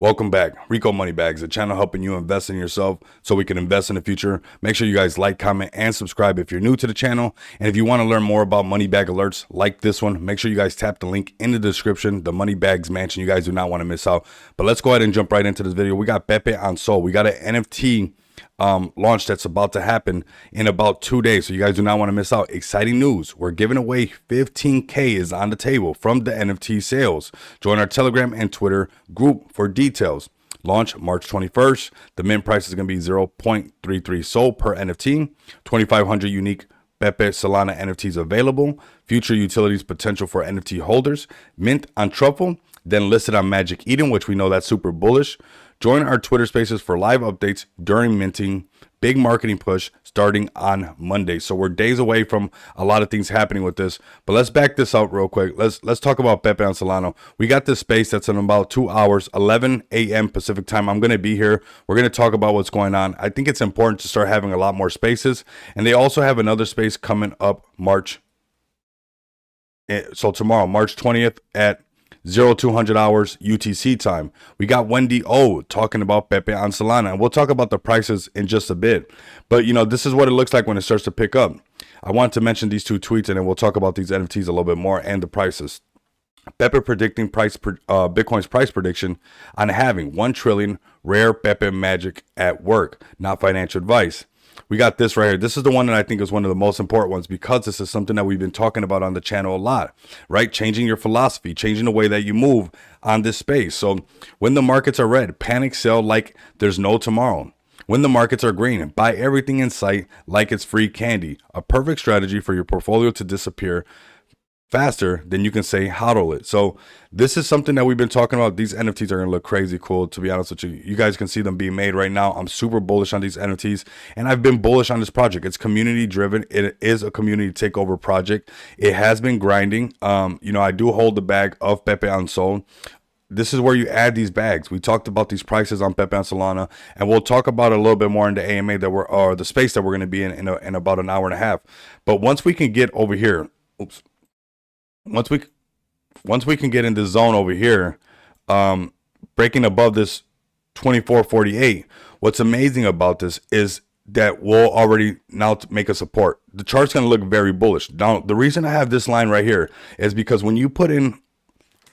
Welcome back. Rico Money Bags, a channel helping you invest in yourself so we can invest in the future. Make sure you guys like, comment, and subscribe if you're new to the channel. And if you want to learn more about money bag alerts like this one, make sure you guys tap the link in the description, the Money Bags Mansion. You guys do not want to miss out. But let's go ahead and jump right into this video. We got Pepe on Sol. We got an NFT launch that's about to happen in about 2 days, so you guys do not want to miss out. Exciting news, we're giving away 15K is on the table from the NFT sales. Join our Telegram and Twitter group for details. Launch March 21st. The mint price is going to be 0.33 Sol per NFT. 2,500 unique Pepe Solana NFTs available. Future utilities potential for NFT holders. Mint on Truffle, then listed on Magic Eden, which we know that's super bullish. Join our Twitter spaces for live updates during minting. Big marketing push starting on Monday. So we're days away from a lot of things happening with this. But let's back this out real quick. Let's talk about Pepe on Solana. We got this space that's in about 2 hours, 11 a.m. Pacific time. I'm going to be here. We're going to talk about what's going on. I think it's important to start having a lot more spaces. And they also have another space coming up tomorrow, March 20th at 0200 hours UTC time. We got Wendy O talking about Pepe on Solana, and we'll talk about the prices in just a bit. But this is what it looks like when it starts to pick up. I want to mention these two tweets, and then we'll talk about these NFTs a little bit more and the prices. Pepe predicting Bitcoin's price prediction on having 1 trillion rare Pepe magic at work, not financial advice. We got this right here. This is the one that I think is one of the most important ones, because this is something that we've been talking about on the channel a lot, right? Changing your philosophy, changing the way that you move on this space. So when the markets are red, panic sell like there's no tomorrow. When the markets are green, buy everything in sight like it's free candy. A perfect strategy for your portfolio to disappear faster than you can say hodl it. So this is something that we've been talking about. These NFTs are going to look crazy cool, to be honest with you. You guys can see them being made right now. I'm super bullish on these NFTs, and I've been bullish on this project. It's community driven. It is a community takeover project. It has been grinding. I do hold the bag of Pepe on Sol. This is where you add these bags. We talked about these prices on Pepe on Solana, and we'll talk about it a little bit more in the AMA or the space that we're going to be in about an hour and a half. But once we can get over here, once we can get in this zone over here, breaking above this 2448, what's amazing about this is that we'll already now make a support. The chart's going to look very bullish. Now, the reason I have this line right here is because when you put in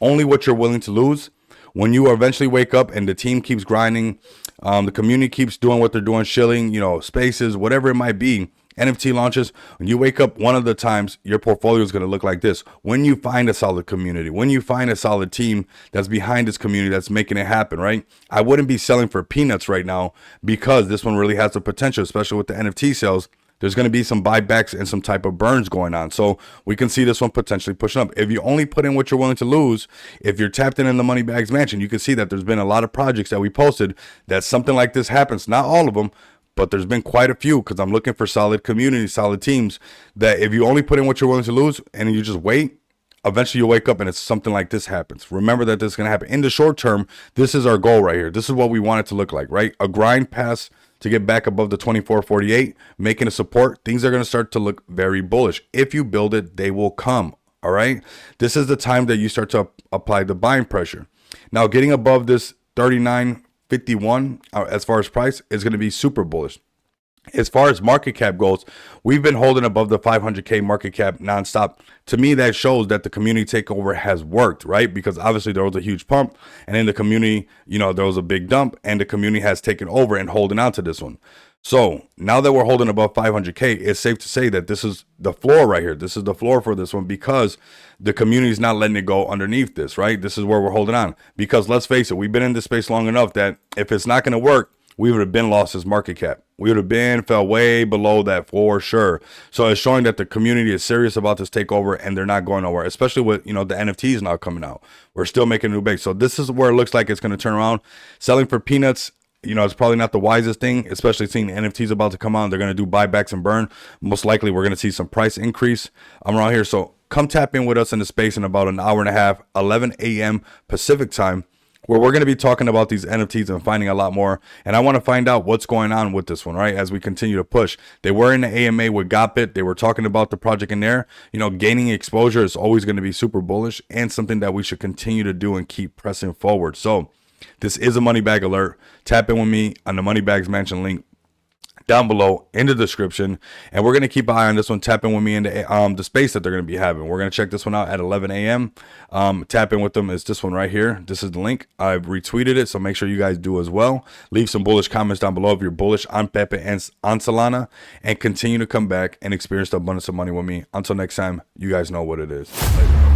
only what you're willing to lose, when you eventually wake up and the team keeps grinding, the community keeps doing what they're doing, shilling, spaces, whatever it might be, NFT launches, when you wake up, one of the times your portfolio is going to look like this. When you find a solid community, when you find a solid team that's behind this community that's making it happen, right? I wouldn't be selling for peanuts right now, because this one really has the potential, especially with the NFT sales. There's going to be some buybacks and some type of burns going on. So we can see this one potentially pushing up. If you only put in what you're willing to lose, if you're tapped in the Money Bags Mansion, you can see that there's been a lot of projects that we posted that something like this happens. Not all of them, but there's been quite a few, because I'm looking for solid community, solid teams, that if you only put in what you're willing to lose and you just wait, eventually you'll wake up and it's something like this happens. Remember that this is going to happen. In the short term, this is our goal right here. This is what we want it to look like, right? A grind pass to get back above the 2448, making a support. Things are going to start to look very bullish. If you build it, they will come, all right? This is the time that you start to apply the buying pressure. Now, getting above this 39.51 as far as price is going to be super bullish. As far as market cap goes, we've been holding above the 500K market cap nonstop. To me, that shows that the community takeover has worked, right? Because obviously there was a huge pump, and in the community, there was a big dump, and the community has taken over and holding on to this one. So now that we're holding above 500K, it's safe to say that this is the floor right here. This is the floor for this one, because the community is not letting it go underneath this, right? This is where we're holding on, because let's face it, we've been in this space long enough that if it's not going to work, we would have been lost this market cap. We would have fell way below that for sure. So it's showing that the community is serious about this takeover, and they're not going nowhere, especially with, the NFTs now coming out. We're still making a new base. So this is where it looks like it's going to turn around. Selling for peanuts, it's probably not the wisest thing, especially seeing the NFTs about to come out. They're going to do buybacks and burn. Most likely we're going to see some price increase around here. So come tap in with us in the space in about an hour and a half, 11 a.m. Pacific time, where we're going to be talking about these NFTs and finding a lot more. And I want to find out what's going on with this one, right? As we continue to push. They were in the AMA with Gotbit. They were talking about the project in there. Gaining exposure is always going to be super bullish and something that we should continue to do and keep pressing forward. So This is a money bag alert. Tap in with me on the Money Bags Mansion link down below in the description, and we're going to keep an eye on this one. Tap in with me in the space that they're going to be having. We're going to check this one out at 11 a.m. Tap in with them. Is this one right here. This is the link. I've retweeted it, so make sure you guys do as well. Leave some bullish comments down below if you're bullish on Pepe and on Solana, and continue to come back and experience the abundance of money with me. Until next time, you guys know what it is. Later.